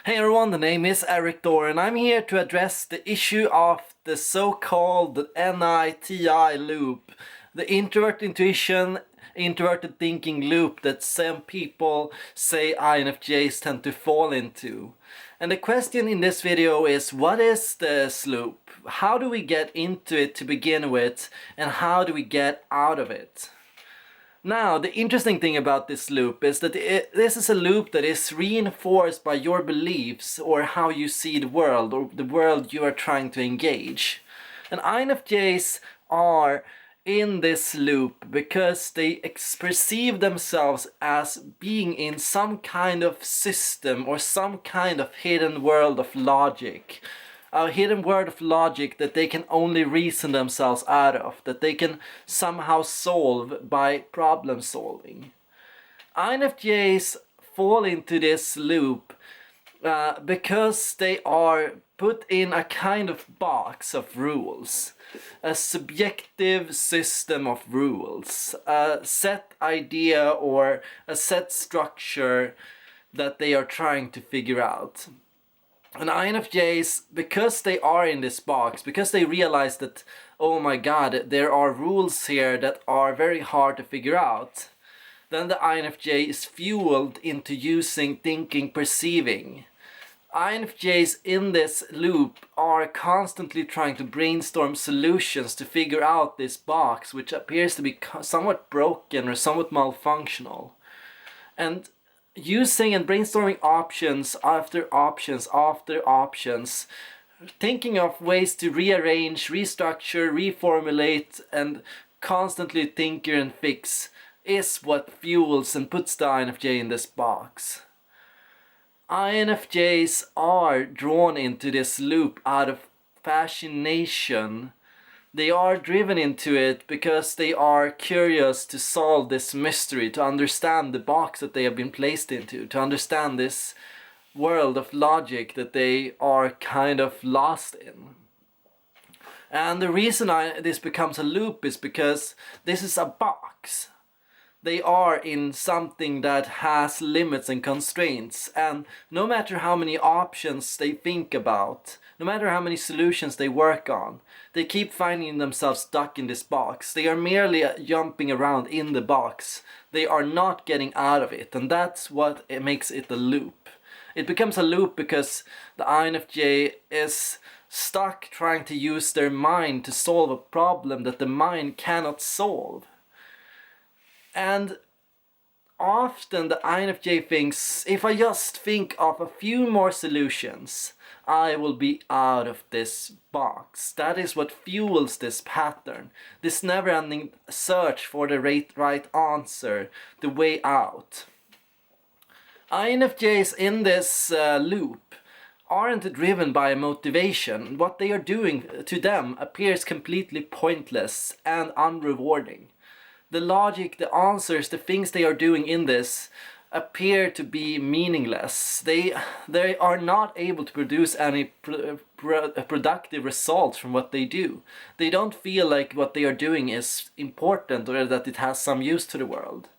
Hey everyone, the name is Eric Dorr and I'm here to address the issue of the so-called NITI loop, the introvert intuition, introverted thinking loop that some people say INFJs tend to fall into. And the question in this video is, what is this loop? How do we get into it to begin with, and how do we get out of it? Now, the interesting thing about this loop is that this is a loop that is reinforced by your beliefs or how you see the world or the world you are trying to engage. And INFJs are in this loop because they perceive themselves as being in some kind of system or some kind of hidden world of logic. A hidden world of logic that they can only reason themselves out of, that they can somehow solve by problem solving. INFJs fall into this loop because they are put in a kind of box of rules, a subjective system of rules, a set idea or a set structure that they are trying to figure out. And INFJs, because they are in this box, because they realize that, oh my god, there are rules here that are very hard to figure out, then the INFJ is fueled into using thinking, perceiving. INFJs in this loop are constantly trying to brainstorm solutions to figure out this box, which appears to be somewhat broken or somewhat malfunctional. And using and brainstorming options after options after options, thinking of ways to rearrange, restructure, reformulate, and constantly tinker and fix is what fuels and puts the INFJ in this box. INFJs are drawn into this loop out of fascination. They are driven into it because they are curious to solve this mystery, to understand the box that they have been placed into, to understand this world of logic that they are kind of lost in. And the reason this becomes a loop is because this is a box. They are in something that has limits and constraints, and no matter how many options they think about, no matter how many solutions they work on, they keep finding themselves stuck in this box. They are merely jumping around in the box. They are not getting out of it, and that's what makes it a loop. It becomes a loop because the INFJ is stuck trying to use their mind to solve a problem that the mind cannot solve. And often the INFJ thinks, if I just think of a few more solutions, I will be out of this box. That is what fuels this pattern, this never-ending search for the right answer, the way out. INFJs in this loop aren't driven by motivation. What they are doing to them appears completely pointless and unrewarding. The logic, the answers, the things they are doing in this appear to be meaningless. They are not able to produce any productive results from what they do. They don't feel like what they are doing is important or that it has some use to the world.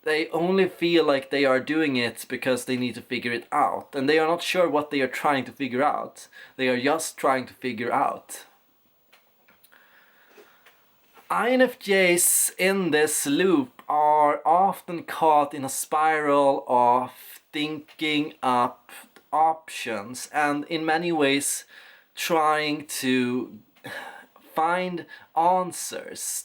They only feel like they are doing it because they need to figure it out, and they are not sure what they are trying to figure out. They are just trying to figure out. INFJs in this loop are often caught in a spiral of thinking up options and in many ways trying to find answers.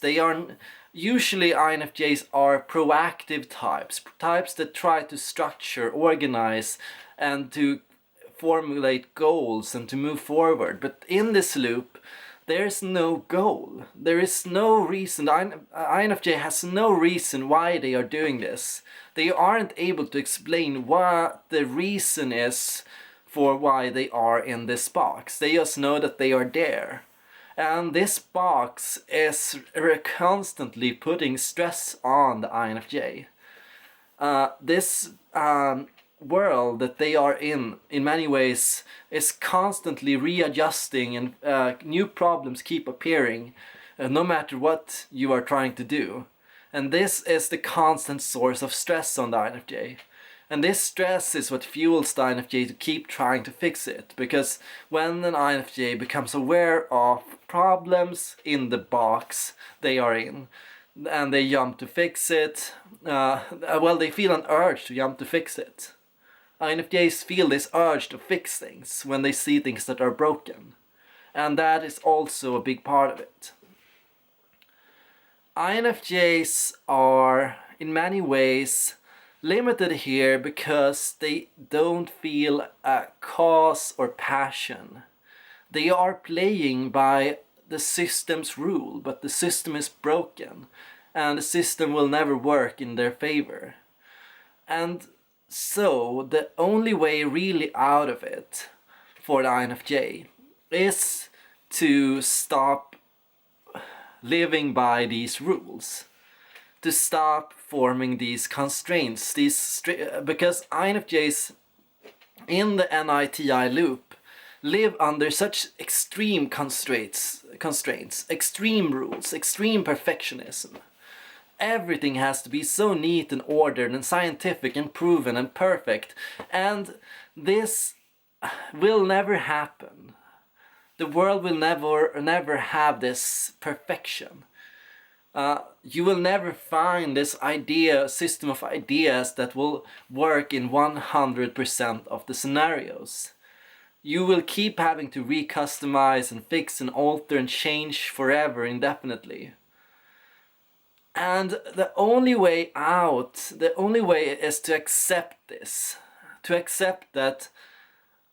Usually INFJs are proactive types that try to structure, organize, and to formulate goals and to move forward. But in this loop, there's no goal. There is no reason. INFJ has no reason why they are doing this. They aren't able to explain what the reason is for why they are in this box. They just know that they are there. And this box is constantly putting stress on the INFJ. This world that they are in many ways is constantly readjusting, and new problems keep appearing no matter what you are trying to do. And this is the constant source of stress on the INFJ. And this stress is what fuels the INFJ to keep trying to fix it. Because when an INFJ becomes aware of problems in the box they are in, and they jump to fix it, they feel an urge to jump to fix it. INFJs feel this urge to fix things when they see things that are broken. And that is also a big part of it. INFJs are, in many ways, limited here because they don't feel a cause or passion. They are playing by the system's rule, but the system is broken, and the system will never work in their favor. And so the only way really out of it for the INFJ is to stop living by these rules, to stop forming these constraints, because INFJs in the NITI loop live under such extreme constraints, extreme rules, extreme perfectionism. Everything has to be so neat and ordered and scientific and proven and perfect, and this will never happen. The world will never have this perfection. You will never find this system of ideas that will work in 100% of the scenarios. You will keep having to recustomize and fix and alter and change forever, indefinitely. And the only way out, the only way is to accept this. To accept that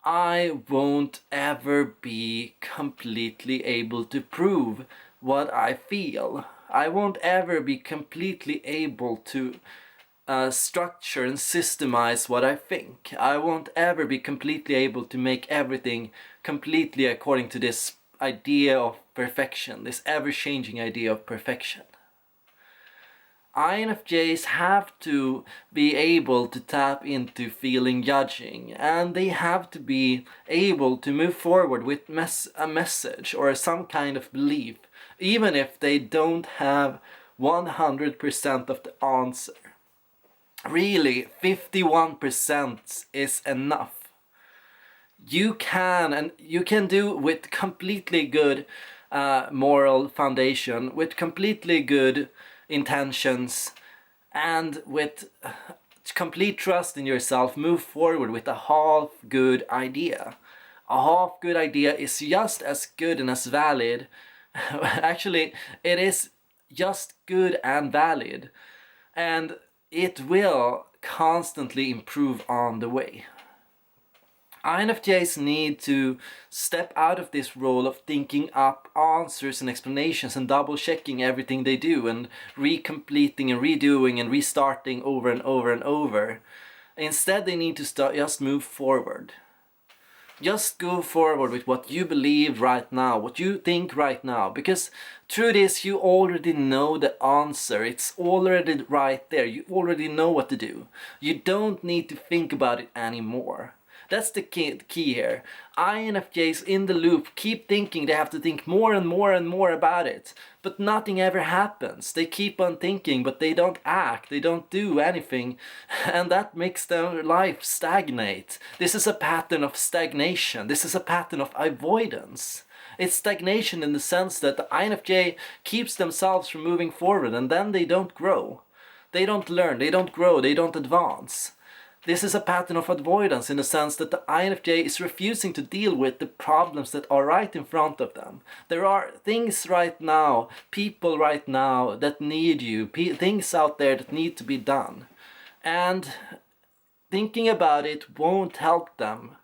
I won't ever be completely able to prove what I feel. I won't ever be completely able to structure and systemize what I think. I won't ever be completely able to make everything completely according to this idea of perfection, this ever-changing idea of perfection. INFJs have to be able to tap into feeling judging, and they have to be able to move forward with a message or some kind of belief, even if they don't have 100% of the answer. Really, 51% is enough. You can do with completely good moral foundation, with completely good intentions, and with complete trust in yourself, move forward with a half good idea. A half good idea is just as good and as valid. Actually, it is just good and valid, and it will constantly improve on the way. INFJs need to step out of this role of thinking up answers and explanations and double checking everything they do and recompleting and redoing and restarting over and over and over. Instead, they need to just move forward. Just go forward with what you believe right now, what you think right now, because through this you already know the answer. It's already right there. You already know what to do. You don't need to think about it anymore. That's the key here. INFJs in the loop keep thinking they have to think more and more and more about it, but nothing ever happens. They keep on thinking, but they don't act, they don't do anything, and that makes their life stagnate. This is a pattern of stagnation. This is a pattern of avoidance. It's stagnation in the sense that the INFJ keeps themselves from moving forward, and then they don't grow. They don't learn, they don't grow, they don't advance. This is a pattern of avoidance in the sense that the INFJ is refusing to deal with the problems that are right in front of them. There are things right now, people right now that need you, things out there that need to be done. And thinking about it won't help them.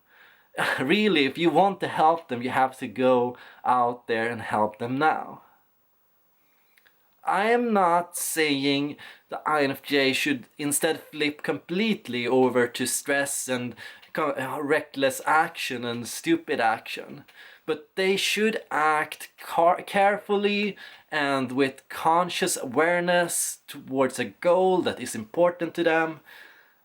Really, if you want to help them, you have to go out there and help them now. I am not saying the INFJ should instead flip completely over to stress and reckless action and stupid action, but they should act carefully and with conscious awareness towards a goal that is important to them.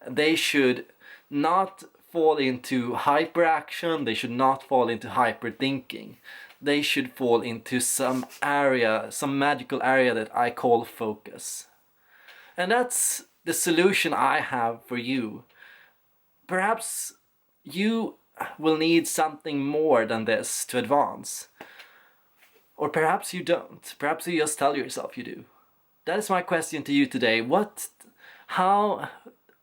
They should not fall into hyperaction, they should not fall into hyperthinking. They should fall into some area, some magical area that I call focus. And that's the solution I have for you. perhaps you will need something more than this to advance. Or perhaps you don't. Perhaps you just tell yourself you do. That is my question to you today. How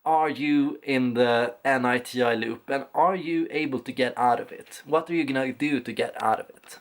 are you in the NITI loop, and are you able to get out of it? What are you gonna do to get out of it?